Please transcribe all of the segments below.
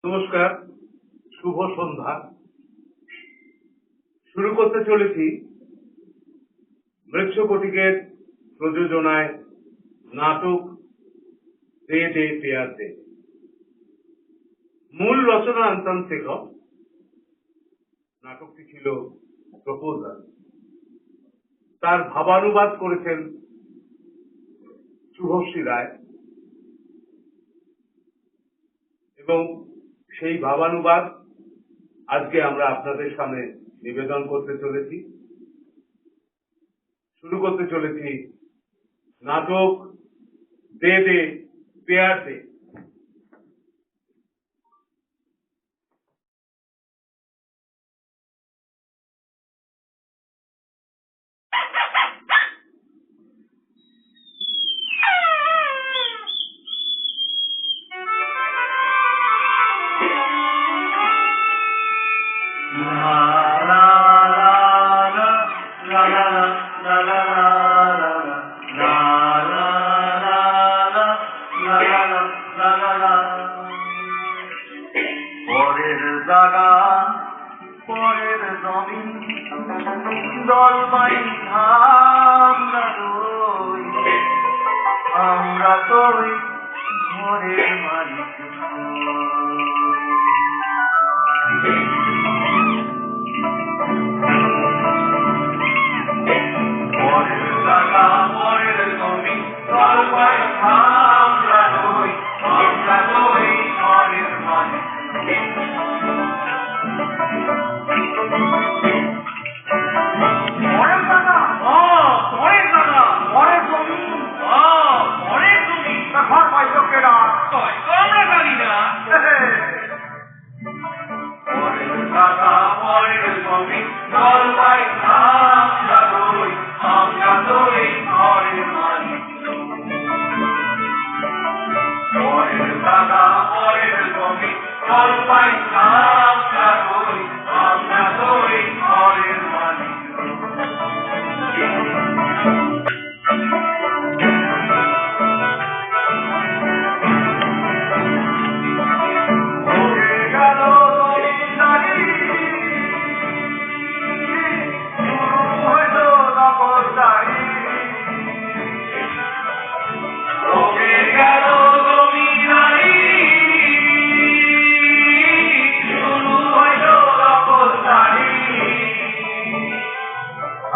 নমস্কার, শুভ সন্ধ্যা। শুরু করতে চলেছি মৃচ্ছকটিকের প্রযোজনায় নাটক দে দে পেয়ার দে। মূল রচনা আনতাম শেখর। নাটকটি ছিল প্রপোজাল। তার ভাবানুবাদ করেছেন শুভশ্রী রায় এবং সেই ভাবানুবাদ আজকে আমরা আপনাদের সামনে নিবেদন করতে চলেছি। শুরু করতে চলেছি নাটক দে দে পেয়ার দে। পরের জাগা পরের জমিন দলমাই আমরা তোই ঘরের মালিক। পরের জাগা পরের জমিন দলমাই আমরা তোই ঘরের মালিক। ঘর পাইছো কেডা? আমরা জানি না। পরের টাকা পরের জমি জলবাই আমরা তোই ঘরের মালিক। পরের টাকা পরের জমি জলবাই আমরা তোই ঘরের মালিক।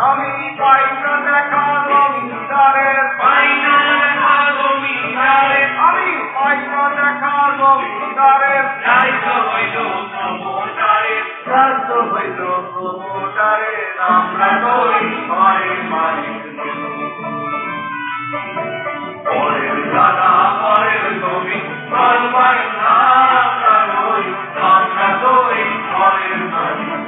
আমি পাই না দেখা জমিদারের, আমি পাই না দেখা জমিদারের, রাজ্য হইল প্রমোটারের, আমরা তোই ঘরের মালিক। পরের জায়গা পরের জমি জলবাই আমরা তোই ঘরের মালিক।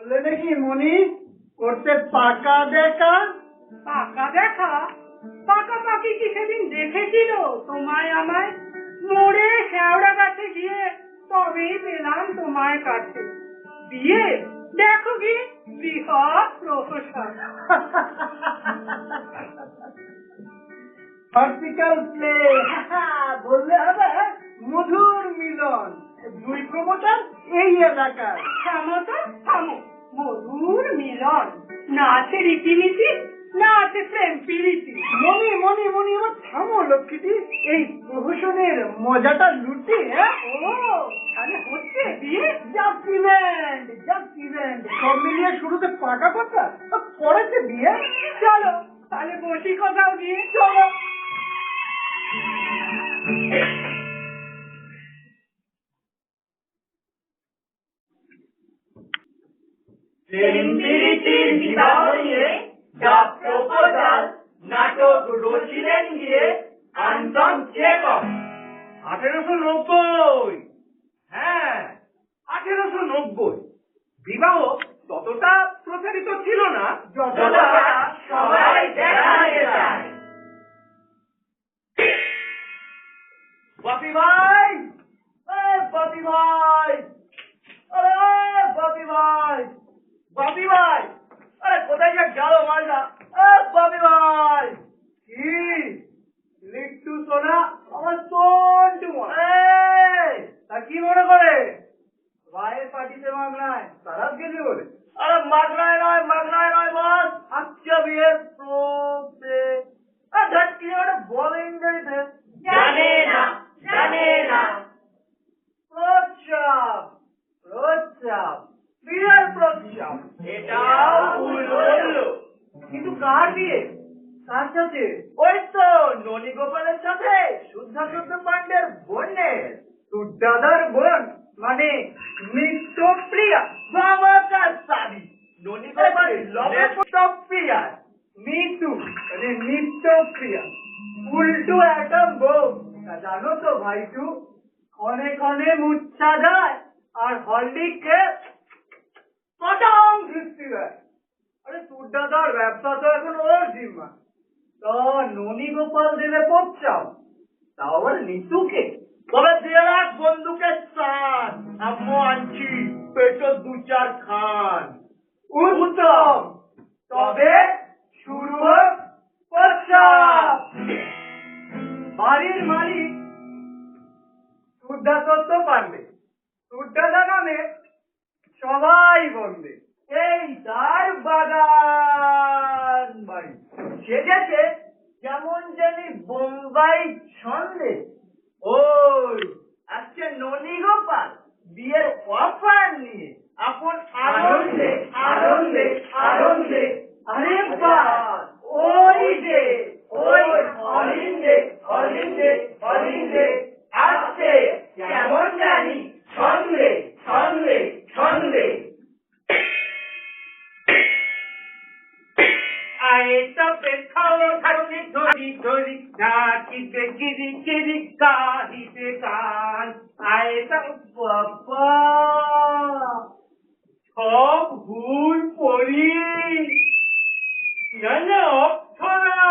বললে নাকি মনি করতে পাকা দেখা? পাকা দেখা? পাকাপাকি কি সেদিন দেখেছিল তোমায় আমায়? মোড়ে শেওড়া গাছে গিয়ে তবেই পেলাম তোমায় কাছে। বিয়ে দেখো কি বৃহৎ প্রহসন। ভার্টিক্যাল প্লে বললে হবে মধুর মিলন। দুই প্রমোটার এই এলাকার। থামো তো থামো, মধুর মিলন না আছে রীতিনীতি, না আছে প্রেম প্রীতি। মনি মনি মনি আমার থামো লক্ষ্মীটি, এই প্রহসনের মজাটা লুটি। হ্যাঁ, ও তাহলে হচ্ছে বিয়ে? জাস্ট ইভেন্ট সব মিলিয়ে শুরুতে পাকা কথা, পরেতে বিয়ে। চলো তাহলে বসি কোথাও গিয়ে। চলো। প্রেমপ্রীতির বিবাহ নিয়ে দ্য প্রপোজাল নাটক রচিলেন গিয়ে আন্তন চেকভ। 1890। হ্যাঁ, 1890। বিবাহ ততটা প্রচারিত ছিল না যতটা সবাই দেখাতে চায়। বাপি ভাই, বাপি ভাই, আরে বাপি ভাই, বাপি ভাই, আরে কোথায় যে গেল মালটা? বাপি ভাই, কি লিট্টু সোনা আমার সন্টু তা কি মনে করে ভাইয়ের পার্টিতে মাগনায় তারা গেলি বলে? আরে মাগনায় নয় বস, আচ্ছা বিয়ের প্রোতে ধাক্কি ওটা বলে ইংরেজিতে জানে না প্রস্তাব বিয়ের প্রস্তাব। এটাও ভুল বললো। কিন্তু কার বিয়ে? কার সাথে? ওই তো ননী গোপালের সাথে শুদ্ধ পাণ্ডের বোনের। তোর দাদার বোন মানে মিত্রপ্রিয়া। বাবাটা সাবি ননী গোপাল লবপ্রিয়া, মিতু মানে মিত্রপ্রিয়া, উল্টো একটা বউ। তা জানো তো ভাইটু, ক্ষণে ক্ষণে মুচ্ছা যায় আর হলদিকে পটাং ঘুরতে দেয়। আরে তোর দাদার ব্যবসা তো এখন ওর জিম্মা। তো ননী গোপাল দেবে পচ্চাও, তাও আবার নিতুকে। তবে দিয়ে রাখ বন্দুকের চান, আম্মু আনছি পেটো 2-4 খান। উত্তম, তবে শুরু হোক পচ্চাপ। বাড়ির মালিক সুদ্ধাদত্ত পান্ডে, সুদ্ধাদা নামে সবাই বলবে। এই তার বাগান বাড়ি সেজেছে যেমন জানি বোম্বাই ছন্দে। ওই আসছে ননী গোপাল বিয়ের অফার নিয়ে, আপন আনন্দে আনন্দে আনন্দে। আরে বাস ওই যে ওই অলিন্দে অলিন্দে অলিন্দে আসছে কেমন জানি ছন্দে ছন্দে ছন্দে। আয়ে তবে খাও খাচ্ছি ধরি ধরি নাচিতে কিরি কিরি কাহিতে গান। আয়ে তবে বাবা সব ভুল পড়ি না অক্ষরা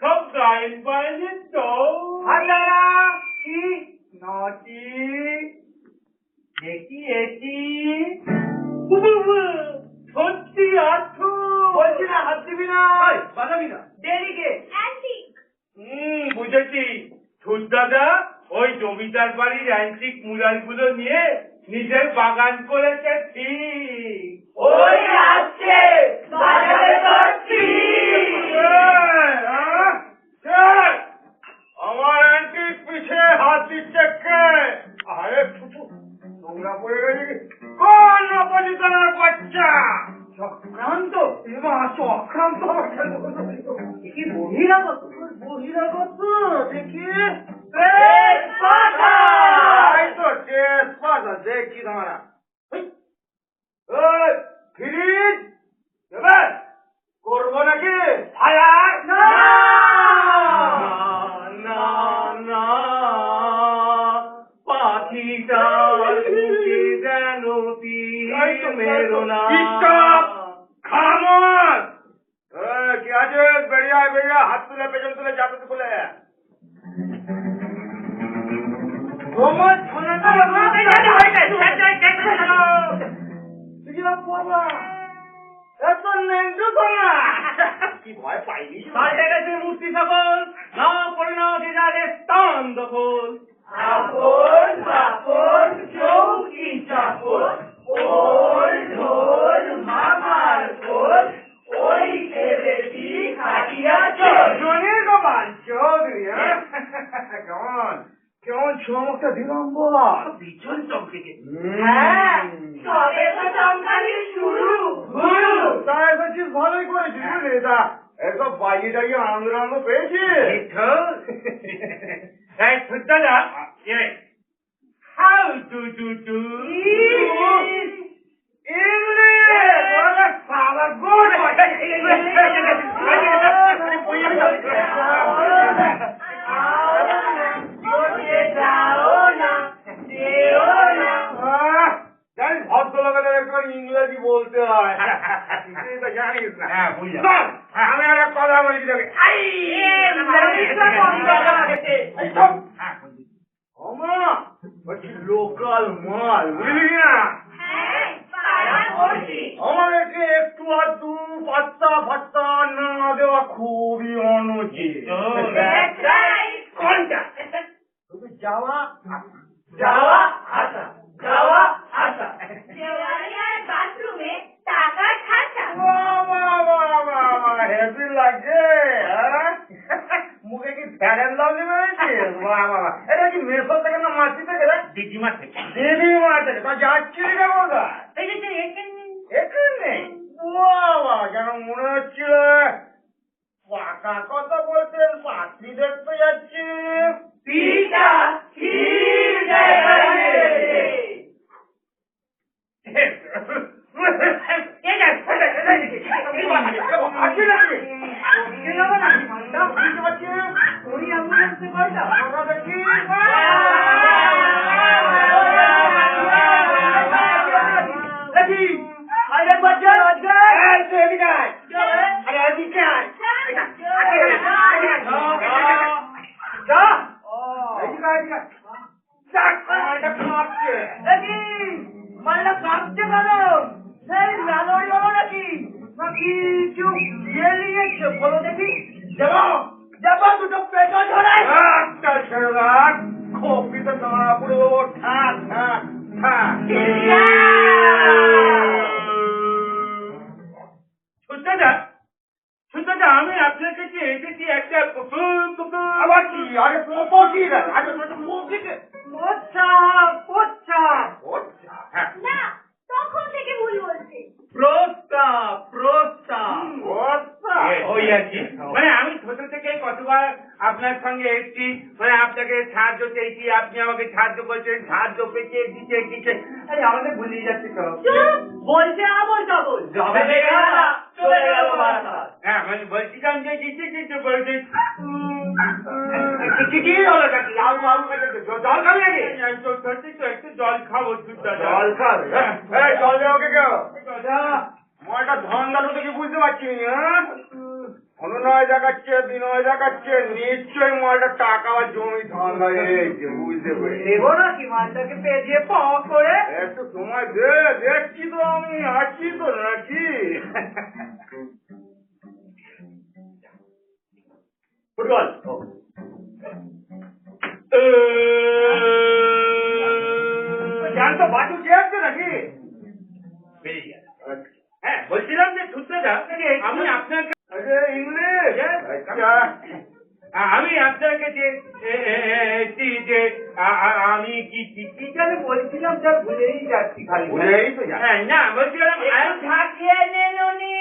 সব গাইন বাইনের তো হাজারা কি নটি দেখি এটি সত্যি আঠু বলছি না, হাত দিবি না, বাজাবি না, দেরিকে বুঝেছি। দাদা ওই জমিদার বাড়ির অ্যান্টিক মুরালগুলো নিয়ে নিজের বাগান করেছে। ঠিক ওই আসছে বাজারে করছি। আমার অ্যান্টিক পিছে হাত দিচ্ছে কে? আরে নোংরা পড়ে গেছে। কোন অপরিকরের বাচ্চা? চক্রান্ত? চক্রান্ত কি বহিরাগত? দেখি দেখি দাঁড়া ফ্রিজ দেবে করবো নাকি? ফায়ার না না না, পাখিটার বুকে যেন পীর মেরো না। Stop! খামোশ! কি আছে? বেরিয়ে আয়, বেরিয়ে আয়। হাত তুলে, পেছন তুলে, জাদু খুলে। কি ভয় পাইনি? পাল্টে গেছে মূর্তি সকল, না করে না যে যাদের স্থান দখল। আপন বাপন চৌকি চাপন ওর ঢোল মামার খোল ওই ছেলেটি খাটিয়া চোর। জনের গোপাল চৌধুরী, হ্যাঁ? কেমন কেমন চমকটা দিলাম বলা? ভীষণ চমকেছে। হ্যাঁ সবে তো চমকানির শুরু গুরু। তা এসেছিস ভালোই করেছিস বুঝলি? তা এসব বাইয়ে টাইয়ে আনন্দ আনন্দ পেয়েছিস? এই দাদা, হাউ টু টু টু জানিস ভদ্রলোকেদের একটু ইংরেজি বলতে হয়। তুই তো জানিস না। হ্যাঁ, বুঝলাম। শোন, আমি আর একটা কথা বলছি তোকে। লোকাল মাল বুঝলি না? আমাদেরকে একটু আধটু পাত্তা ফাত্তা না দেওয়া খুবই অনুচিত। কোনটা শুধু যাওয়া যাওয়া আসা যাওয়া আসা বাথরুমে টাকা খাটা হেভি লাগছে, হ্যাঁ? মুখে কি ফ্যানের লাউনি মেরেছিস? বাহ বাহ, এটা কি মেসো থেকে না মাছি থেকে রে? দিদিমা থেকে। দিদিমা থেকে। তা যাচ্ছিলি রে বোধা? এখানে বাবা, যেন মনে হচ্ছিল পাকা কথা বলছেন, পাখি দেখতে যাচ্ছি। পিতা ঠিক জায়গায় পাখি নাকি? বুঝতে পারছি। ওই অ্যাম্বুলেন্সে কয়টা? আমরা দেখি। দেখি। আরে বাচ্চা এই তো এদিকে আয়। আরে এদিকে আয়। যা। এদিকে আয়, এদিকে আয়। যাক, এটা কাঁপছে। মালটা কাঁপছে কেন? সেই মেলোডি হলো নাকি কিছু ইয়ে নিয়েছে বলো দেখি। যাবো। যাবো দুটো পেটো ধরে। একটা ছেড়ে রাখ। কপিতে দাঁড়া পুরো ঠাক ঠাক ঠাক। সুতরাং আমি আপনার কাছে এসেছি একটা আবার কি? আরে পোপো কি রে? আরে মুখিতে পোচ্ছা পোচ্ছা ওচ্ছা, হ্যাঁ। না তখন থেকে ভুল বলছে প্রস্তাব প্রস্তাব ওচ্ছা। ওই আর কি, মানে আমি ছোট থেকে কতবার আপনার সঙ্গে এসেছি, মানে আপনাকে সাহায্য চেয়েছি, আপনি আমাকে সাহায্য করছেন, সাহায্য পেয়েছে দিচ্ছে দিচ্ছে, আরে আমাদের ভুলিয়ে যাচ্ছে সব। বলছে আবার কাবল যাবে বেগানা, চলে গেল বারাসাত। হ্যাঁ, মানে বলছিলাম যে দিচ্ছে দিচ্ছে বলছে কি হলো নাকি? আলু আলু খেতে জল খাবি নাকি? একটু জল খাবো জল খাবে? এই জল দেওয়া কে কেউ? একটা ধন্দাটা থেকে বুঝতে পারছি না, হ্যাঁ? অনুনয় দেখাচ্ছে, বিনয় দেখাচ্ছে, নিশ্চয়ই মালটা টাকা বা জমি ধান্দা হয়েছে, বুঝতে পেরেছি। দেবো নাকি মালটাকে পেঁচিয়ে প করে? একটু সময় দে, দেখছি তো আমি আছি তো নাকি। ফুটবল জানতো বাটু চেয়েছে নাকি? বেরিয়ে গেল। হ্যাঁ, বলছিলাম যে সূত্রটা আমি আপনার আরে ইংলিশ, আচ্ছা। আমি আপনার কাছে এসেছি যে আমি কি কি কি জানি বলছিলাম, স্যার ভুলেই যাচ্ছি খালি। ভুলেই তো যাচ্ছি। হ্যাঁ, না বলছিলাম থাকিয়ে নেনুনি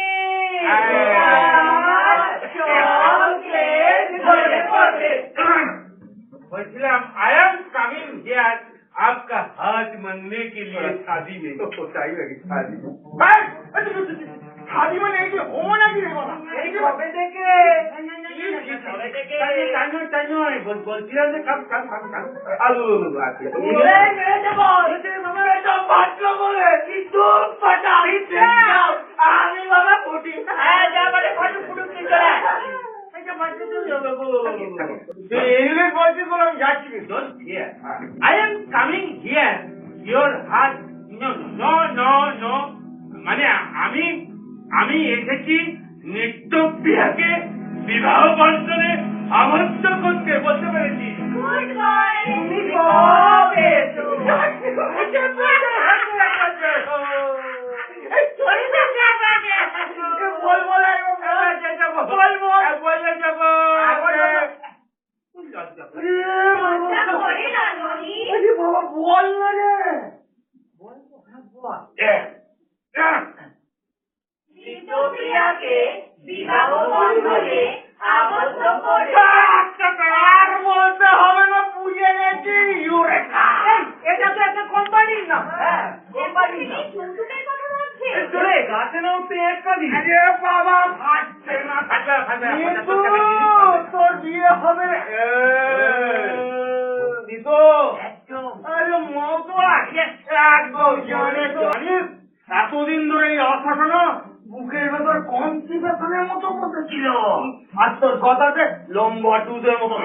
Balram I am coming here आपका हाथ मांगने के लिए शादी में। तो सही लगी शादी शादी में नहीं होना की नहीं बोला কবে থেকে? বলছিলাম যে কাম কাম কাম কাম আলু আছে মেরে দেবো। বাঁচলো বলে তুম ফটা আমি বাবা ফুটি হ্যাঁ যা বলে ফটো ফুটুক তুই চলে আয়। এটা বাচ্চা তো যাবে গো তুই ইংলিশ বলছিস বলে আমি যাচ্ছি কিন্তু। Don't fear. I am coming here. Your heart. No. মানে আমি এসেছি নিত্যপ্রিয়াকে বিবাহ বন্ধনে আবদ্ধ করতে বলতে পেরেছি। গুড বয় তুমি কবে এসো মজা করে না ননি বাবা বল না রে নিত্যপ্রিয়াকে বিবাহ বন্ধনে আবদ্ধ করে আর বলতে হবে না, বুঝে গেছি। ইউরেকা। এটা তো একটা কোম্পানির না কোম্পানি চুমটুকের কথা বলছে চলে গাছে নাও পেট কালি আরে বাবা, ফাটছে না। কিন্তু তোর বিয়ে হবে না। তো আরে মতো একদম জানিস এতদিন ধরে এই আশাটা না বুকের ভেতর কনস্টিপেশনের মতো বসেছিল, আর তোর কথাতে লম্বা টুদের মতো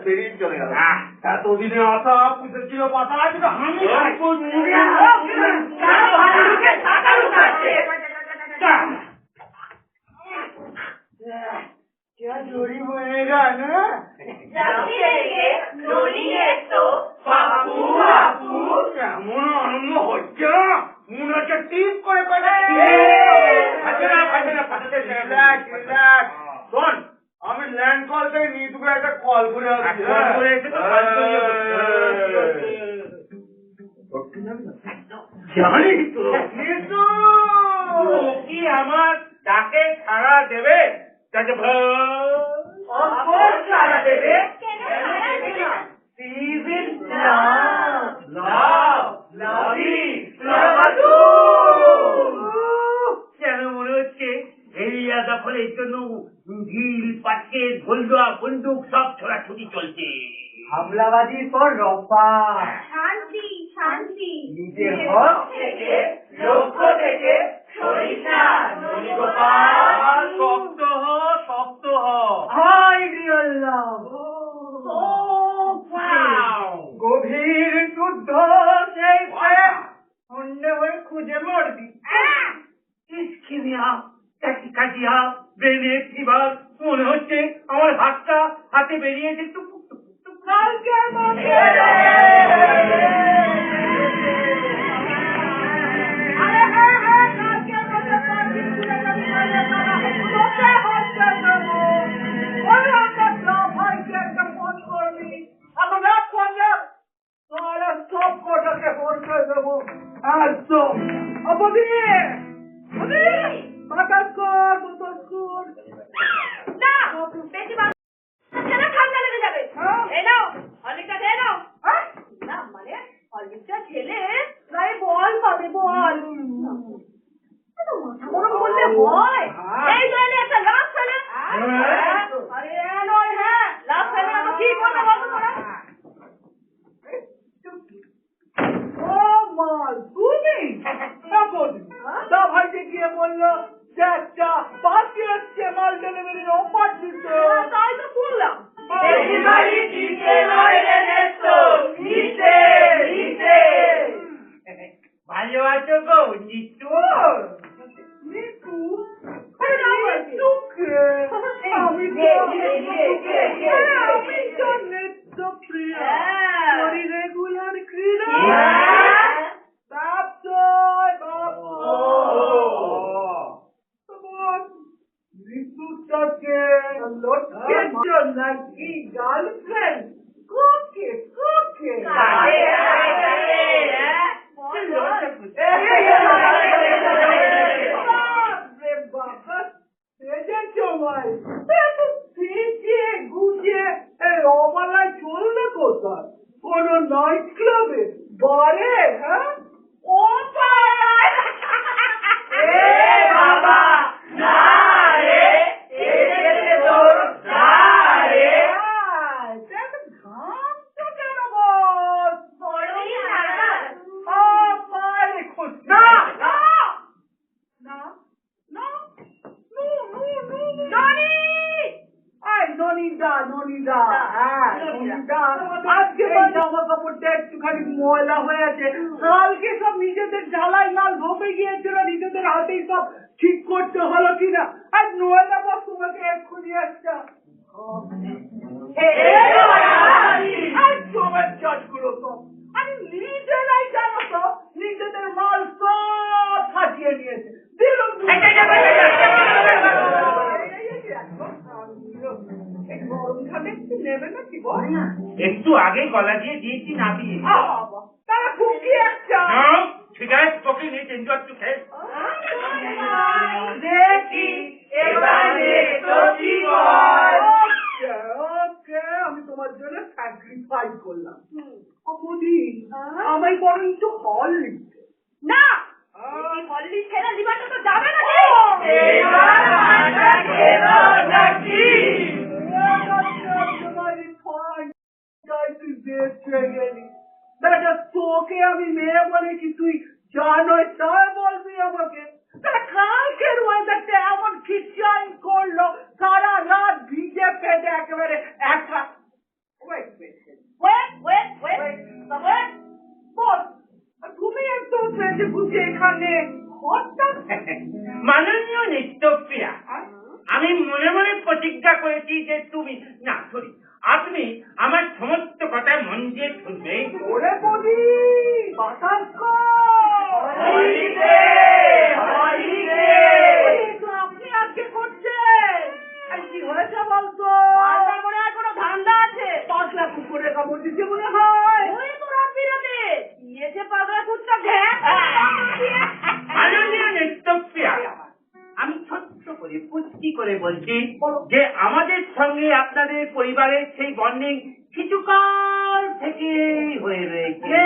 বেরিয়ে চলে গেল। এতদিনে আশা পুষেছিল পাতা, আজকে হামি क्या जोड़ी बनेगा ना। যাবি রেখে ননি এসো বাপু বাপু কেমন আনন্দ হচ্ছে না, মনে হচ্ছে টিপ করে শোন, আমি ল্যান্ড কল থেকে নিতুকে একটা কল করে আসছি। জানি তো নিতু কি আমার ডাকে সাড়া দেবে? তাকে সারা দেবে কেন সারা দেবে না সিভিল কেন মনে হচ্ছে এরিয়া দখলের জন্য ঢিল পাটকে ঢোলদুয়া বন্দুক সব ছোড়াছুটি চলছে। হামলাবাদীর পর রফা শান্তি শান্তি নিজের হক থেকে লক্ষ্য থেকে সরিস না ননি গোপাল শক্ত হ হাই ডিয়ার লাভ গভীর যুদ্ধ সেই অন্য হয়ে খুঁজে মরবি কাটিয়া ব্রেনের ফিভার মনে হচ্ছে আমার হাতটা হাতে বেরিয়েছে টুকুক টুকুক টুক। কালকের মধ্যে আরে হ্যাঁ কালকের মধ্যে পার্টি খুলে যাবি তোকে হত্যা করবো ওই একটা ভাইকে একটা ফোন করবি এখন এক ফোনে তাহলে সব কটাকে ফোন করে দেবো একদম অবধি বাতাস কর না বেশি বাচ্চারা ঠান্ডা লেগে যাবে এই নাও হলিটা দে নাও না মানে হলিটা খেলে গায়ে বল পাবে বল এত মাথা গরম করলে হয় এই জন্য একটা লাভ ফেলে আরে নয় হ্যাঁ লাভ ফেলে না তো কি করবে বলো তোরা ও মাল তুমি তা ভাইকে গিয়ে বললো যে একটা পার্টি হচ্ছে মাল ডেলিভারির অফার দিচ্ছে তাই তো শুনলাম ডেলিভারি দিতে নয় রে নেতো নিতে ভালো আছো গো নিতু? নিতু নিতুকে আমি তো নিত্য প্রিয়া করি রেগুলার ক্রীড়া নাকি গার্লফ্রেন্ড কোকে আরে ননিদা, হ্যাঁ ননিদা, আজকে এই জামা কাপড়টা একটুখানি ময়লা হয়ে আছে, কালকে সব নিজেদের ঝালাই মাল ভোপে গিয়েছিল, নিজেদের হাতেই সব ঠিক করতে হলো কিনা, আর নয়লা বা তোমাকে এক্ষুনি একটা আমি নিজেরাই জানো তো নিজেদের মাল সব সাজিয়ে নিয়েছে দিলুম নেবে নাকি বল একটু আগে গলা দিয়ে দিয়েছি না দিয়ে তারা খুকি একটা ঠিক আছে তোকে নিয়ে চেঞ্জ একটু খেয়ে দেখি এবারে তো কি বল ওকে আমি তোমার জন্য স্যাক্রিফাইস করলাম মোদি আমায় বরং একটু হল লিখতে না এই হল্লি ছেড়ে দিবাটা তো যাবে না তোকে আমি মেয়ে বলেছি তুই জানোই তাই বলবি আমাকে কালকের ওয়েদারটা এমন খিচাই করলো সারা রাত ভিজে ফেটে একেবারে একা তুমি একটু ট্রেনে বুঝে এখানে মাননীয় নিত্যপ্রিয়া আমি মনে মনে প্রতিজ্ঞা করেছি যে তুমি না সরি আপনি আমার সমস্ত কথা মন দিয়ে শুনবে ওরে বলি বাতাস আপনি আজকে করছেন কি হয়েছে বলতো মনে হয় কোনো ধান্দা আছে 5 লাখ কুকুরের কামড় দিচ্ছে মনে হয় ওই তো রাত বিরাতে দিয়েছে পাগলা কুত্তা মাননীয় নিত্যপ্রিয়া আমি ছোট্ট করে পুষ্টি করে বলছি যে আমাদের সঙ্গে আপনাদের পরিবারের সেই বন্ডিং কিছুকাল থেকে হয়ে রয়েছে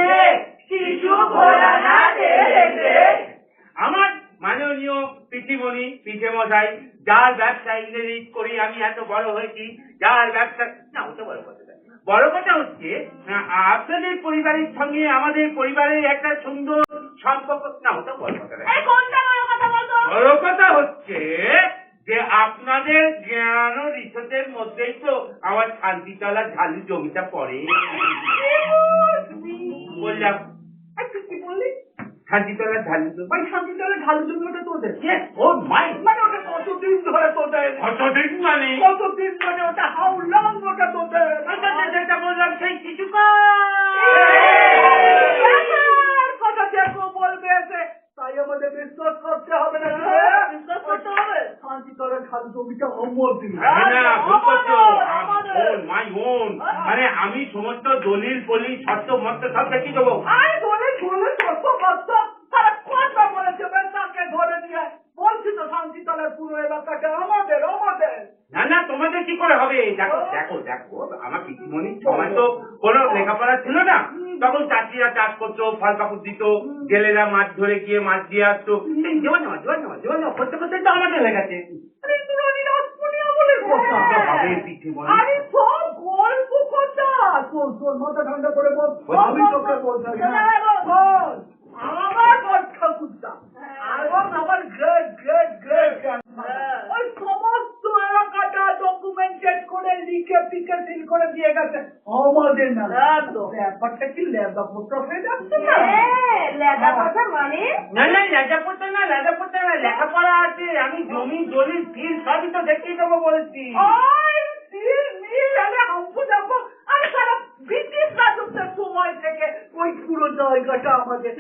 আমার মাননীয় পিসিমণি পিসে মশাই যার ব্যবসা ইংরেজি করি আমি এত বড় হয়েছি যার ব্যবসা না ওটা বড় কথা বড় কথা হচ্ছে আপনাদের পরিবারের সঙ্গে আমাদের পরিবারের একটা সুন্দর সম্পর্ক না ওটা বড় কথা বড় কথা হচ্ছে যে আপনাদের জ্ঞান ও রিসোর্সের মধ্যেই তো আমার শান্তিতলা ঝালু জমিটা পড়ে বললাম কি বললি শান্তিতলা ঝালু জমি ভাই শান্তিতলা ঢালু জমি ওটা তোদের ও মাই মানে ওটা কতদিন ধরে তোদের কতদিন মানে কতদিন মানে ওটা হাউ লং ওটা তোদের যেটা বললাম সেই কিছুকাল কথা দেখো বলবে এসে তাই আমাদের বিশ্বাস করতে হবে না বিশ্বাস করতে হবে শান্তিতলা ঢালু জমিটা অমর মাই ওন মানে আমি সমস্ত দলিল পলি শর্ত মর্ত সব দেখি দেবো আরে দলিল শর্ত মর্ত তারা কথা বলেছে তাকে ধরে নিয়ে বলছি তো শান্তিতলার পুরো এলাকাটা আমাদের না না তোমাদের কি করে হবে দেখো দেখো দেখো আমার পিসিমণির সময় তো কোনো লেখাপড়া ছিল না তখন চাষিরা চাষ করতো ফল কাপড় দিত জেলেরা মাছ ধরে গিয়ে মাছ দিয়ে আসতো জোয়ান করতে করতে তো আমাদের লেগেছে হবে পিসিমণি আরে সব গল্প কথা তোর মাথা ঠান্ডা করে বল আমি তোকে বলছি আমার কথা কুত্তা এবং আমার গ্রেট ওই সমস্ত এলাকাটা ডকুমেন্টেড করে লিখে পিকে সিল করে দিয়ে গেছে আমাদের না ব্যাপারটা কি লেদা পোতা হয়ে যাচ্ছে না মানে না লেজা পড়তে না লেখাপড়া আছে আমি জমি দলিল ফিল সবই তো দেখিয়ে দেবো বলেছি আমি সারা ব্রিটিশ রাজত্বের সময় থেকে ওই পুরো জায়গাটা আমাদের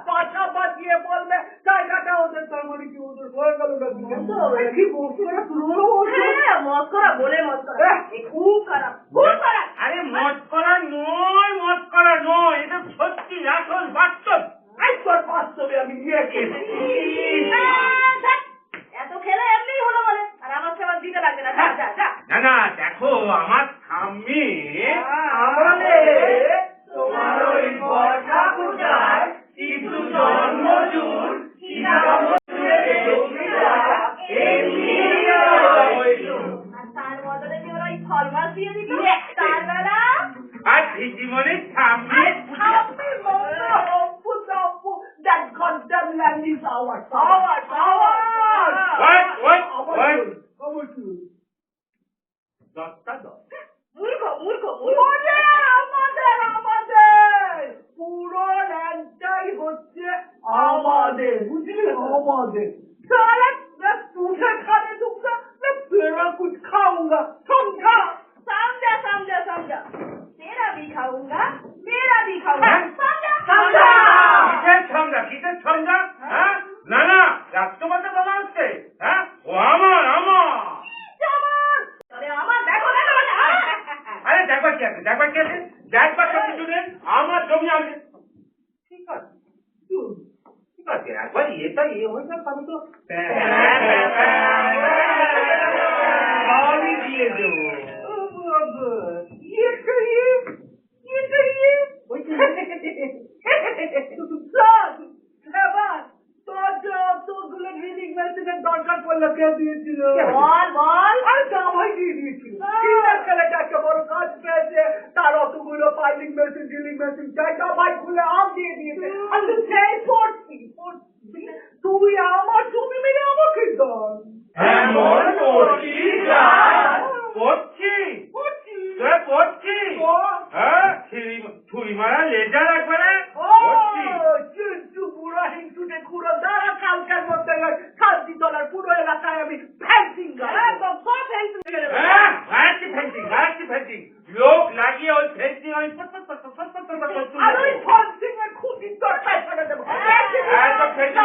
পাশা বাঁচিয়ে বলবে জায়গাটা ওদের তার মানে কি ওদের হয়ে গেল কি মস্করা বলে মস্করা খুব খারাপ আরে মস্করা নয় এটা সত্যি আসল বাস্তব বাস্তবে আমি নিয়ে গেছি এত খেলে এমনি হলো বলে আর আমার সেবার দিতে লাগবে না যা না দেখো আমার স্বামী তোমার ওই বর্ষা পূজার কিছু জন্মজুর তার বদলে যে ওরা ওই ফল মাছ দিয়ে দিত তার বেলা আর পিসিমণির স্বামী that goddamn land is ours. What? হচ্ছে আমাদের, বুঝলি? আমাদের। साला मैं तुझे खाने दूंगा, मैं तेरा कुछ खाऊंगा, समझा? समझा समझा समझा तेरा भी खाऊंगा मेरा भी खाऊंगा समझा समझा কিসের ছন্দা? হ্যাঁ, না না, রাষ্ট্রপতি বলা হচ্ছে। হ্যাঁ, ও আমার আমার। তবে আমার দেখো দেখো আরে দেখবার কি আছে, দেখবার কি আছে, দেখবার তো কিছু নেই। আমার জমি আমি ঠিক আছে, ঠিক আছে, একবার এটা হয়ে যাক, আমি তো আমি দিয়ে দেবো। ये कहिए सुन, এবার তোর যতগুলো রিডিং মেশিনের দরকার পড়লো কে দিয়েছিল? বল বল আরে জামাই দিয়ে দিয়েছিল। কিনার কালে যাকে বড় কাজ পেয়েছে তার অতগুলো পাইলিং মেশিন ড্রিলিং মেশিন চাই, জামাই খুলে আম দিয়ে দিয়েছে। আর তুই সেই পড়ছি তুই আমার জমি মেরে আমাকে দাও। এমন করছিস করছি করছি, হ্যাঁ, ছুরি মারা লেজার একবারে করছি। চিন্টু বুড়া হিংসুটে খুঁড়ো দ্বারা কালকের মধ্যে শান্তি তলার পুরো এলাকায় আমি ফেন্সিং ফেন্সিং লোক লাগিয়ে ওই ফেন্সিং আমি আর ওই ফেন্সিং এর খুঁটির দরকার করে দেবো। একদম ফেন্সিং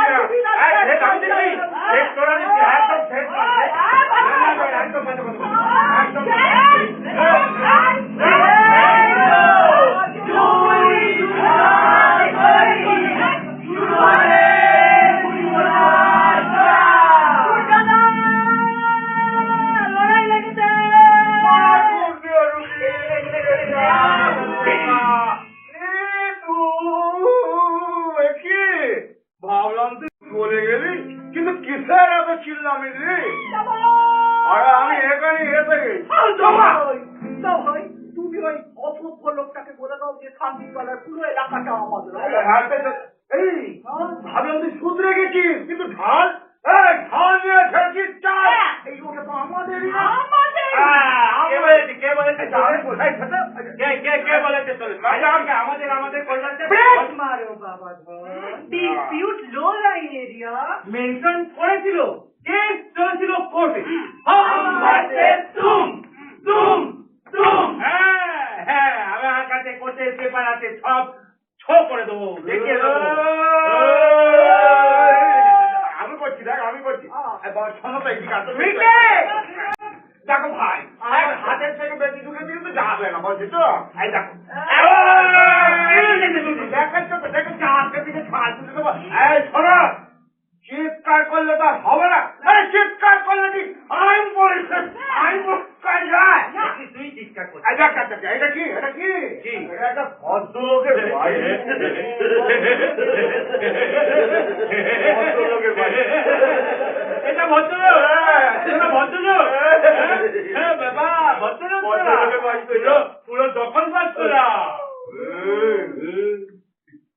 লড়াই লেগেছে ভাবলাম তুই চলে গেলি, কিন্তু কিসের এত চিল্লামিল্লি? আরে আমি এখানে এসে গেছি। তুমি ওই অসভ্য লোকটাকে বলে দাও যে শান্তি তলার পুরো এলাকাটা আমাদের। এই ভাবলাম তুই শুধরে গেছিস, কিন্তু ঢাল ঢাল নিয়ে ফেলছিস চাল। এই ওটা তো আমাদেরই না। কে বলেছে আমাদের কল্যাণে মারো বাবা ডিসপিউট লো লাইন এরিয়া মেনশন করেছিল, কেস চলেছিল কোর্টে। হ্যাঁ, আমার কাছে কোর্টের পেপার আছে, সব ছো করে দেবো, দেখিয়ে দেবো। আমি করছি, দেখ আমি করছি। শোনো তো এদিকে আসো। দেখো ভাই, হাতের থেকে বেশি দূরে দিকে তো যাবে না, বলছি তো। এই দেখো, দেখাচ্ছ তো, দেখেছি হাতের দিকে ছাড় দিতে দেবো। এই শোনো, চিৎকার করলে তো হবে না। আরে চিৎকার করলে কি আইন পড়েছে, আইন পড়ে যায়। তুই চিৎকার করছিস। এটা কি এটা কি এটা একটা ভদ্রলোকের বাড়ি। ভদ্রলোকের বাড়ি। এটা ভদ্রলোক, এটা ভদ্রলোক। হ্যাঁ বাবা, ভদ্রলোক পুরো দখল পাস করা।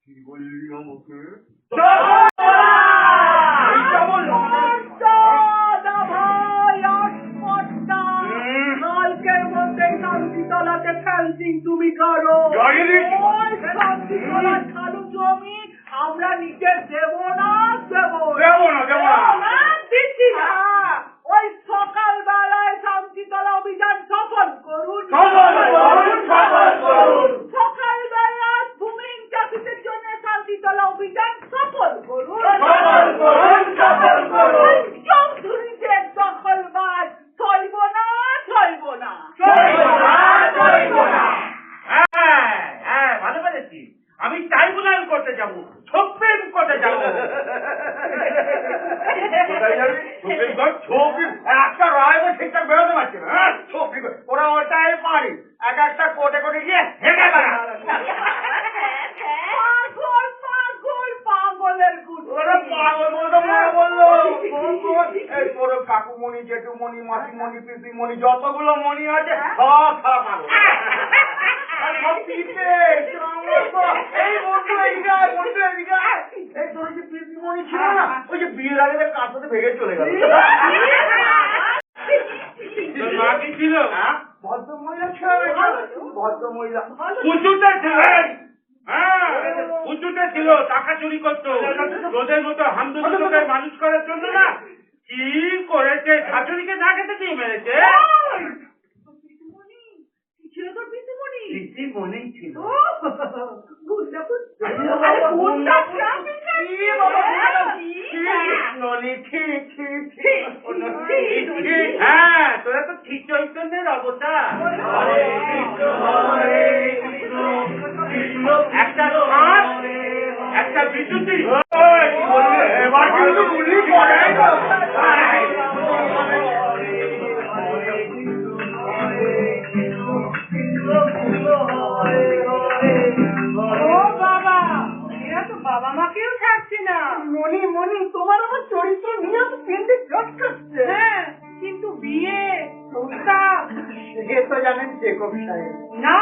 কি বললি আমাকে? কালকের মধ্যে শান্তিতলাতে ফেন্সিং তুমি করো। ওই শান্তিতলার খালু জমি আমরা নিজে দেবো না দিচ্ছি না। ওই সকালবেলায় শান্তিতলা অভিযান সফল করুন। সকালবেলা ভূমিহীন চাষিদের জন্য শান্তিতলা অভিযান সফল করুন। চৌধুরীদের দখলবাজ চলব না। হ্যাঁ, ভালো বলেছি। আমি ট্রাইব্যুনাল করতে যাবো, সুপ্রিম কোর্টে যাবো। একটা রায় ঠিকঠাক বেরোতে পারছি না। ওরা ওটাই পারি, এক একটা কোটে কোটে গিয়ে হেঁটে বেড়া। পাগলের গুণ। ওরা পাগল বলতে মনে বললো। এই তোর কাকুমণি, জেঠুমণি, মাসিমণি, পিসিমণি, যতগুলো মণি আছে সব সারা পাগল। সব পিঠে এই বন্ধু এদিকে এই তোর যে পিসিমণি ছিল না, ওই যে বিয়ের আগে কার সাথে ভেঙে চলে গেল। তোর মা কি ছিল? ভদ্রমহিলা ছিল, ভদ্রমহিলা উঁচুতে ছিল। হ্যাঁ, উঁচুতে ছিল, টাকা চুরি করতো, তোদের মতো হামদুদের মানুষ করার জন্য না। কি করেছে? শাশুড়িকে না খেতে দিয়ে মেরেছে। ছিল তোর পিসিমণি? পিসিমণিই ছিল। গুন্ডা হ্যাঁ, তোরা তো ঠিক চৈতন্যের অবতার। একটা মাছ, একটা বিদ্যুৎ। এবার কিন্তু গুলি পড়ে। ও বাবা, এরা তো বাবা মাকেও ছাড়ছে না। মনি তোমার আমার চরিত্র নিয়ে তো পেন্টে চটকাচ্ছে। হ্যাঁ, কিন্তু বিয়ে প্রস্তাব সে তো জানেন চেকব সাহেব। না,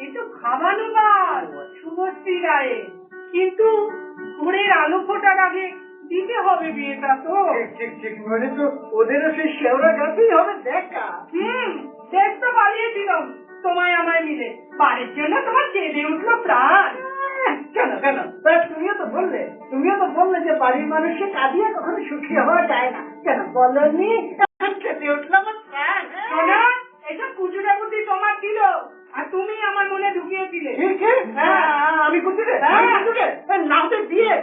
এ তো খাওয়ানো গান শুভশ্রী রায়ে। কিন্তু ঘরের আলো ফোটার আগে দিতে হবে বিয়েটা তো। ঠিক মানে তো ওদেরও সেই শেওড়া গাছেই হবে দেখা। দেখতে পালিয়েছিলাম তোমায় আমায় মিলে, বাড়ির জন্য তোমার কেঁদে উঠলো প্রাণ। কেন তুমিও তো বললে যে বাড়ির মানুষকে কাঁদিয়ে কখনো সুখী হওয়া যায় না। কেন বলনি? কেটে উঠলো আমার প্রাণ। শোনা, এটা কুচুরে বুদ্ধি তোমার ছিল, আর তুমি আমার মনে ঢুকিয়েছিলে। আমি কুচুরে নামতে বিয়ে।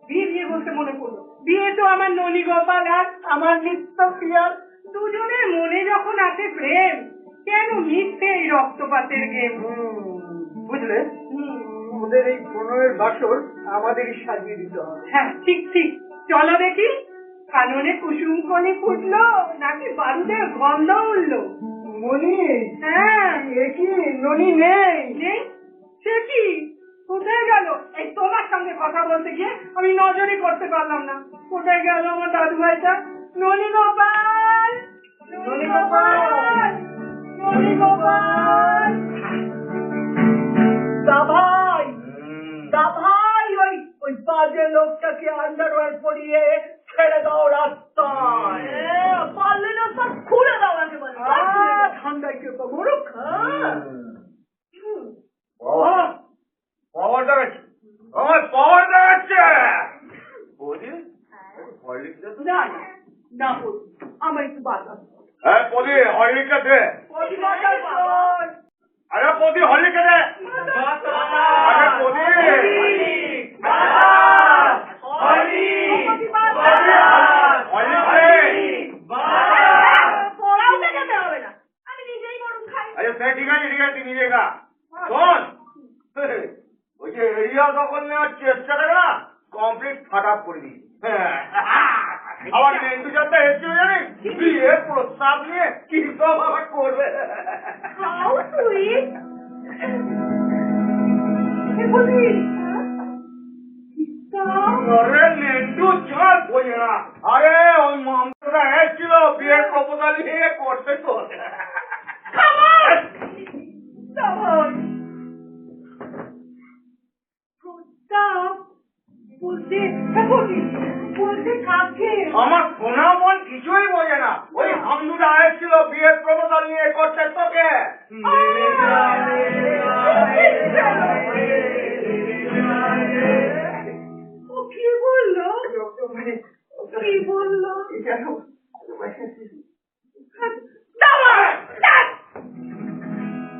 বিয়ে বলতে মনে পড়লো, বিয়ে তো আমার ননী গোপাল আর আমার নিত্য প্রিয়ার। দুজনের মনে যখন আছে প্রেম, কেন মিথ্যে এই রক্তপাতের গেম? বুঝলে, ওদের এই প্রণয়ের বাসর আমাদেরই সাজিয়ে দিতে হবে। হ্যাঁ, ঠিক চলো দেখি, কাননে কুসুম কলি ফুটলো নাকি বারুদের গন্ধ উঠলো? মনি, হ্যাঁ, কি ননি নেই? নেই? সে কি কোথায় গেল? এই তোমার সঙ্গে কথা বলতে গিয়ে আমি নজরই করতে পারলাম না। কোথায় গেল আমার দাদু ভাইটা? ননী গোপাল, ননী গোপাল, ননী গোপাল। দা ভাই, ওই বাজে লোকটাকে আন্ডারওয়্যার পরিয়ে ছেড়ে দাও রাস্তায়। পারলে না সব খুলে দাও একেবারে। ঠান্ডায় কেউ তো মরুক। পাওয়ার দেখাচ্ছে, আমার পাওয়ার দেখাচ্ছে। বৌদি, হরলিক্সটা তো না বলছি, আমার একটু বাতাস। হ্যাঁ প্রদি, হরলিক্সটা দে। আরে প্রদি, হরলিক্সটা দে। আরে প্রদি, পড়াও দেখাতে হবে না, আমি নিজেই গরম খাই। আরে সে ঠিক আছে তুই নিজে খা। শোন, ওই যে এরিয়া দখল নেওয়ার চেষ্টাটা না কমপ্লিট ফাটাপ করে দিই। আবার মেন্দু যাত্রা এসেছিল জানিস, বিয়ে প্রস্তাব নিয়ে কি সব আবার করবে। How sweet. আরে নেন্টু চল বোঝে না। আরে ওই মামটা এসেছিল বিয়ের প্রপোজাল নিয়ে করতে তো। বলতে কাকে? আমার সোনা মন কিছুই বোঝে না। ওই হামদুটা এসেছিল বিয়ের প্রপোজাল নিয়ে করতে তোকে। ও কি বললো? কি বললো?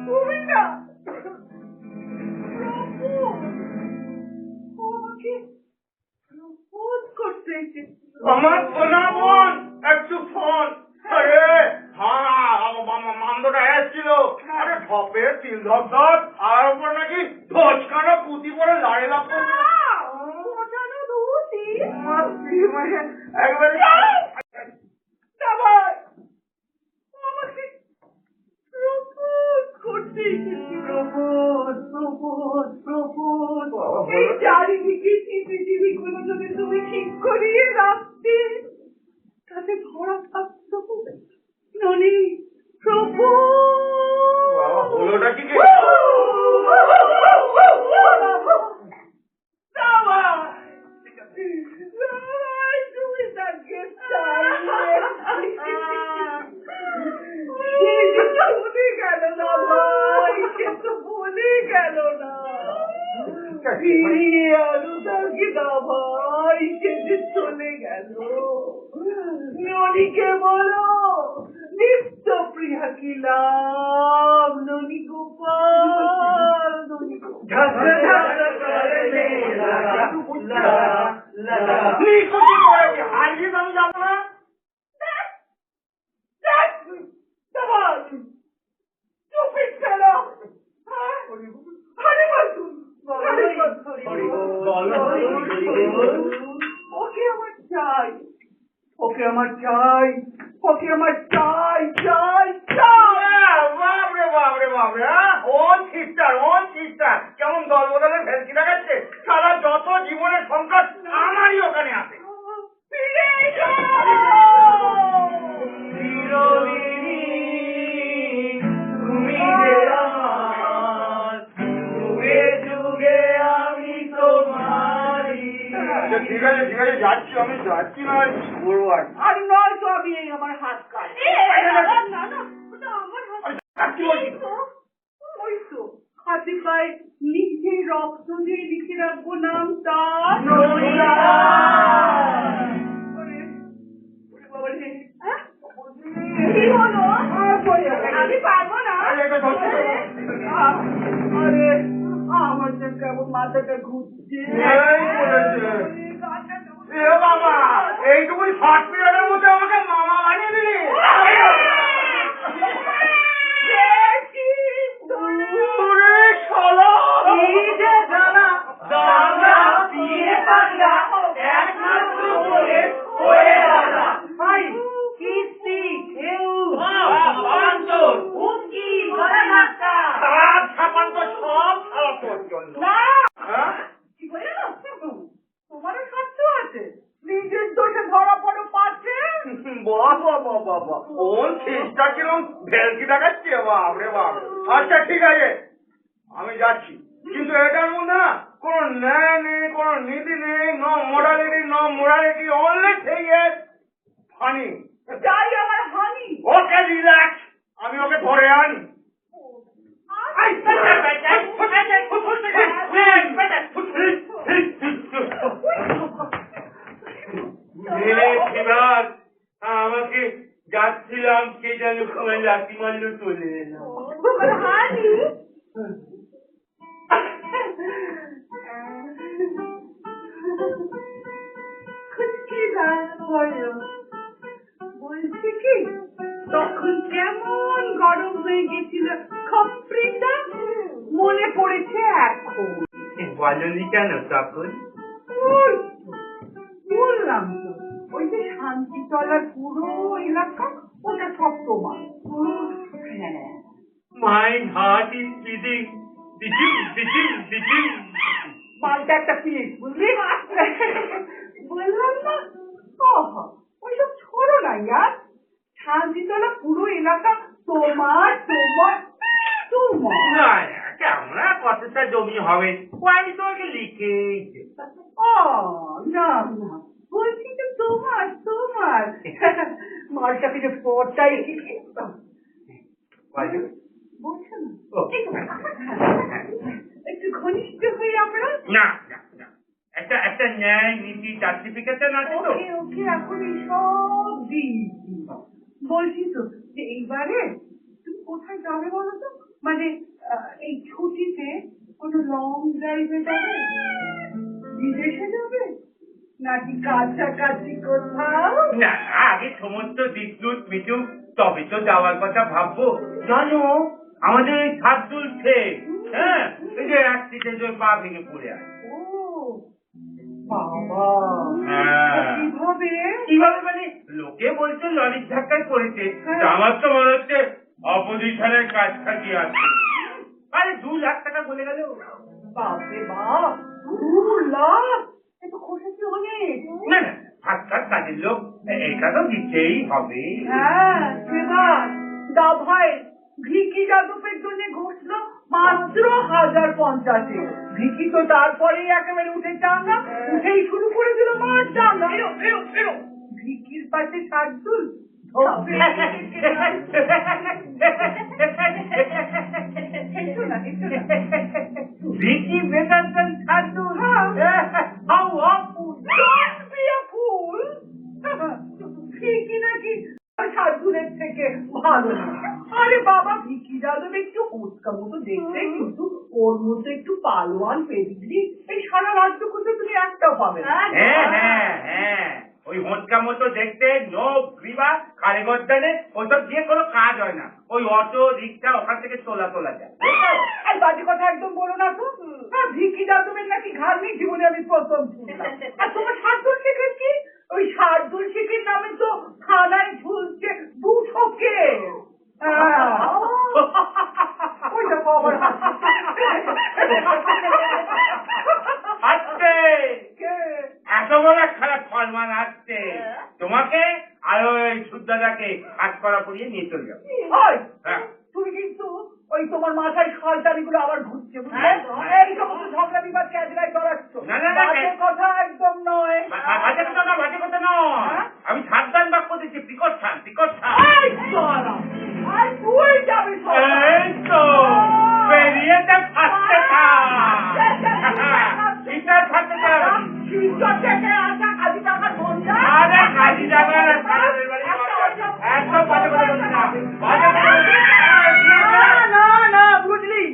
তুমি না প্রপোজ করতে এসেছিল। আমার সোনা মন একটু ফোন। আরে হ্যাঁ, মামদোটা এসেছিল। আরে ঠপের তিল ধপ ধপ, আর ওপর নাকি ধোচকানো পুঁতি পরে দাঁড়িয়ে লাভ করছে। ওটানো ধুতি। একবারে আমাকে প্রপোজ করতে এসেছিল। প্রপোজ। এই চারিদিকে টিভি গুলো যদি তুমি ঠিক করিয়ে রাখতে, তাতে ধরা থাকতো ননি প্রপোজ। হলোটা কি? তুমি তাকে ফিরিয়ে আনো তাকে দাভাই, সে যে চলে গেল। ননিকে বলো নিত্য প্রিয়া কিলাম, ননি গোপাল, ননি গোপাল। হারিয়ে আমি যাবো না। Stupid fellow! ওকে আমার চাই, ওকে আমার চাই, ওকে আমার চাই, চাই, চাই। বাপরে বাপরে বাপরে, ওন সিস্টার কেমন দল বদলে ভেলকি দেখাচ্ছে। সারা যত জীবনের সংকট আমারই ওখানে আছে। ফিরে এসো! ঠিক আছে যাচ্ছি, আমি যাচ্ছি না আর কি করবো আর। আর নয় তো আমি এই আমার হাত কাট। না না ওটা আমার হাত। যাচ্ছি বলছি। ওই তো হাতে পায়ে লিখে রক্ত দিয়ে লিখে রাখবো নাম তার। কি হলো? আমি পারবো না। আরে এটা ধরছি তো। আরে আমার তো কেমন মাথাটা ঘুরছে। এই বলেছে। এ বাবা, এইটুকুনি শর্ট পিরিয়ডের মধ্যে আমাকে মামা বানিয়ে দিলি। ওরে শালা! খারাপ ছাপান তো সব খারাপ তোর জন্য। হ্যাঁ? তোমারও সত্য আছে, নিজের দোষে ধরা পড়ো পাচ্ছে। বাবা কোন সিস্টার কিরম ভেলকি দেখাচ্ছে, বাপরে বাপ। আচ্ছা ঠিক আছে, আমি যাচ্ছি, কিন্তু এটার মধ্যে না কোনো ন্যায় নেই, কোনো নীতি নেই, no morality, only thing is funny. যাই আমার হানি। ওকে রিল্যাক্স, আমি ওকে ধরে আনি। আমাকে যাচ্ছিলাম, কে যেন সময় লাঠি মারলো, চলে এলাম। হানি খুশকি বলছি কি, তখন কেমন গরম হয়ে গেছিল খপ্রিটা, মনে পড়েছে এখন। বললি কেন তখন? ওই তো, বললাম তো, ওই যে শান্তিতলার পুরো এলাকা ওটা সব তোমার। হ্যাঁ, My heart is beating. মালটা একটা পিস, বুঝলি? বললাম না, ওইসব ছোড়ো না ইয়ার। শান্তিতলা পুরো এলাকা তোমার, তোমার, তোমার। না কেমন কতটা জমি হবে, আমি তোমাকে লিখেছি। না না, বলছি তো তোমার, তোমার। মালটাকে যে পটাই বলছো না, একটু ঘনিষ্ঠ হয়ে আমরা। না একটা ন্যায় নীতি সার্টিফিকেট আছে তো। ওকে এখন সব দিয়েছি। বলছি তো যে এইবারে তুমি কোথায় যাবে বলো তো, মানে এই ছুটিতে কোনো লং ড্রাইভে যাবে, বিদেশে যাবে, নাকি কাছাকাছি কোথাও? না আগে সমস্ত দিকলুট মিটুক, তবে তো যাওয়ার কথা ভাববো। জানো আমাদের এই ছাদ তুলছে, হ্যাঁ এই যে অ্যাক্সিডেন্ট পা ভেঙে পড়ে আছে। ও বাবা, কিভাবে মানে লোকে বলছে লরির ধাক্কায় পড়েছে, আমার তো মনে হচ্ছে অপোজিশনের কাজ খাটিয়ে আছে। আরে 2 লাখ টাকা বলে গেল। বাপরে বাপ, 2 লাখ! এত খুশি অনেক। না হাত কাজের লোক, এটা তো দিতেই হবে। হ্যাঁ সেবার দা ভাই ভিকি যাদবের জন্য ঘুষলো মাত্র 1050-এ। ভিকি তো তারপরেই একেবারে উঠে চাঙ্গা, উঠেই শুরু করে দিল মার চাঙ্গা। ভিকির পাশে শার্দুল, ভিকি বেকার পালোয়ান পেডিগ্রি এই সারা রাজ্য খুঁজে তুমি একটাও পাবে না। হ্যাঁ ওই হোঁচকা মতো দেখতে নোখ গ্রীবা কালে গদ্দানে ওসব দিয়ে কোনো কাজ হয় না। ওই অটো রিক্সা ওখান থেকে তোলা যায়। আর বাজে কথা একদম বলো না তো। ভিকি দাদুমের নাকি ঘাড় নেই, জীবনে আমি প্রথম শুনলাম। আর তোমার শার্দুল শেখের কি? ওই শার্দুল শেখের নামে তো থানায় ঝুলছে 200 কেস। ওই দেখো আবার আসছে এত বড় খারাপ ফলমান আসছে, তোমাকে আর ওই শুদ্ধাদাকে হাত করা পরিয়ে নিয়ে চলে যাবো। হ্যাঁ তুমি কিন্তু ওই তোমার মাথায় শয়তানিগুলো আবার ঘুরছে, বুঝলে? এই সমস্ত ঝগড়া বিবাদ ক্যাজরায় জড়াচ্ছ। বাজে কথা একদম নয়। বাজে কথা নয়। আমি সাবধান বাক্য দিচ্ছি, প্রিকশন। আর তুই যাবি এই তো বেরিয়ে দেখ ফাঁসতে কাজী টাকার বন্ধা। আরে কাজী টাকার একদম বাজে কথা বলছি না। না বুঝলি,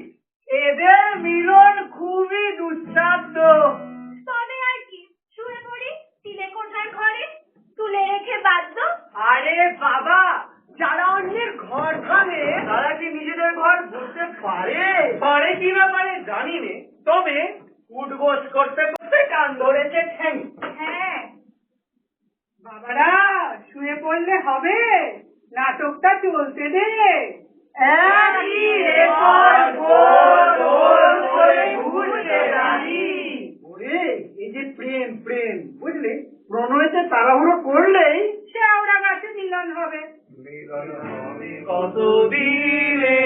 এদের মিলন খুবই দুঃসাধ্য। তবে আর কি, শুয়ে পড়ি তিলে কোঠার ঘরে, তুলে রেখে বাধ্য। আরে বাবা, যারা অন্যের ঘর ভাঙে তারা কি নিজেদের ঘর বুঝতে পারে কি না পারে জানি নে, তবে উঠবোস করতে করতে কান ধরেছে ঠ্যাং। হ্যাঁ বাবারা শুয়ে পড়লে হবে, নাটকটা চলতে দে। একই রেকর্ড গোল গোল করে ঘুরছে রানী। ওরে এই যে প্রেম বুঝলে, প্রণয়তে তাড়াহুড়ো করলেই শেওড়া গাছে মিলন হবে। কত দিনে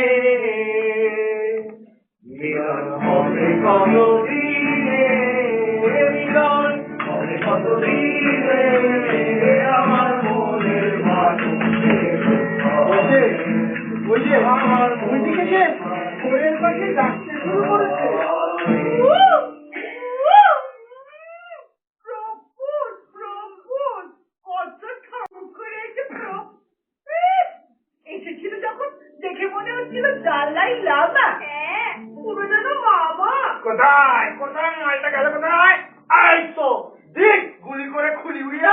মিলন হবে, কত দিনে মিলন হবে, কত দিনে আমার মনের মানুষের। ওই যে আমার ওই দিকে যে ঘোরের পাশে ডাকতে শুরু করেছে। এসেছিল যখন দেখে মনে হচ্ছিল জানলাই লাভা। হ্যাঁ পুরো যেন মামা। কোথায় মালটা গেল কোথায়? এই তো দিক গুলি করে খুলি উড়িয়ে।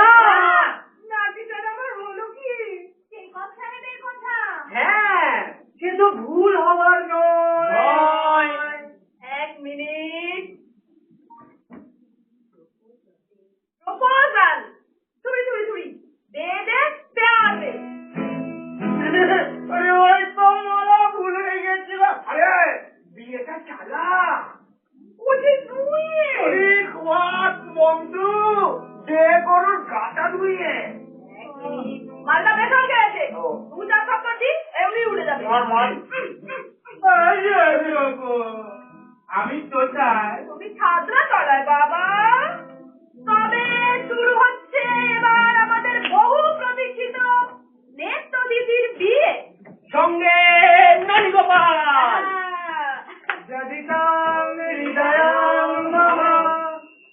নাতিটার আমার হলো কি? সেই কথা এদের কথা। হ্যাঁ, সে তো ভুল হবার নয়। 1 মিনিট। প্রপোজাল তুই দে প্যার দে। আরে ওই তো মালা ভুল হয়ে গেছিল। আরে বিয়েটা চালা। ওরে ধুইয়ে। আরে খাত বন্ধু, যে গরুর গাটা ধুইয়ে। মালটা বেকার গেছে, দু চার সপ্তাহ দিন এমনি উড়ে যাবে। আমি কোথায়? তুমি ছাত্রা তলায় বাবা। তবে শুরু হচ্ছে এবার আমাদের বহু প্রতীক্ষিত নেত্য দিদির বিয়ে। সঙ্গে নলিগোপাল। যদি তাম হৃদয়ং মম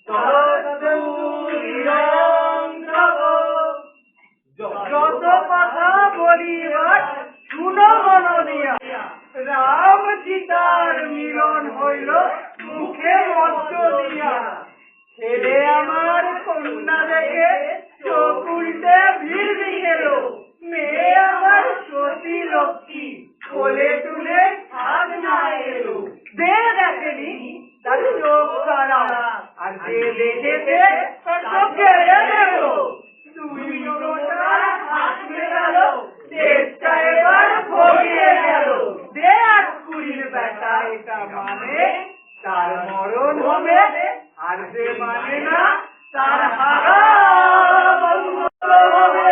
তদস্তু হৃদয়ং তব। যত কথা বলিবার শুনো মননিয়া, রাম সীতার মিলন হইল মুখে মধ্য দিয়া। ছেলে আমার কন্যা দেখে চোখ উল্টে ভিড় গেল, মেয়ে আমার সতী লক্ষ্মী কোলে তুলে হাত না এলো। যে দেখেনি তার চোখ খারাপ, আর যে দেখেছে তার চোখে এলো। দুই জনতার হাত মেলালো, দেশটা এবার ভরিয়ে গেল। দে আর কুড়ির বেটা এটা মানে তার মরণ হবে, আর যে মানে না তার হারা হবে।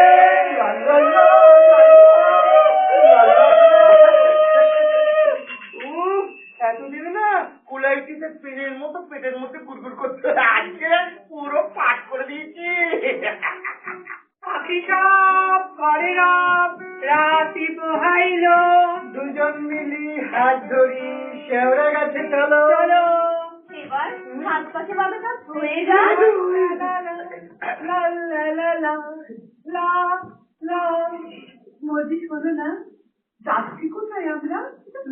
এতদিন না কুলাইটিতে পেনের মতো পেটের মধ্যে গুড়গুড় করতে, আজকে পুরো পাঠ করে দিয়েছি। পাখি সব করে রব, রাতি পোহাইল। দুজন মিলি হাত ধরি শেওড়া গাছে চলো। এবার হাত পাশে পাবে না হয়ে যা। মোদি শোনো না, যাচ্ছি কোথায় আমরা?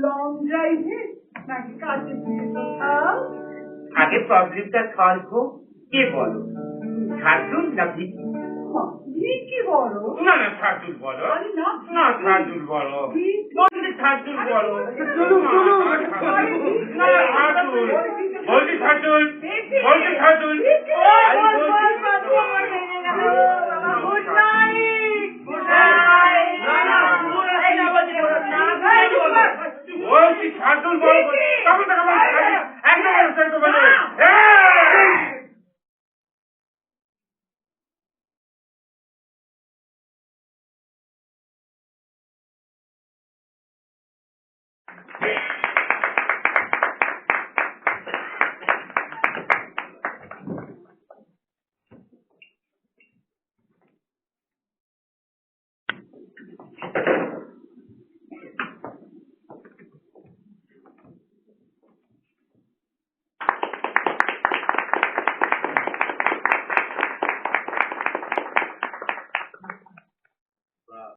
লং ড্রাইভে। নাকি কাছে দিয়ে কোথাও? আগে প্রবলেমটা সলভ হোক, কে বলো? শার্দুল না ভিকি? কি বলো? না না শার্দুল বলো। আরে না, না শার্দুল বলো। ভিকি। বলছি শার্দুল বলো। চলুন, চলুন। না শার্দুল। বলছি শার্দুল। বলছি শার্দুল।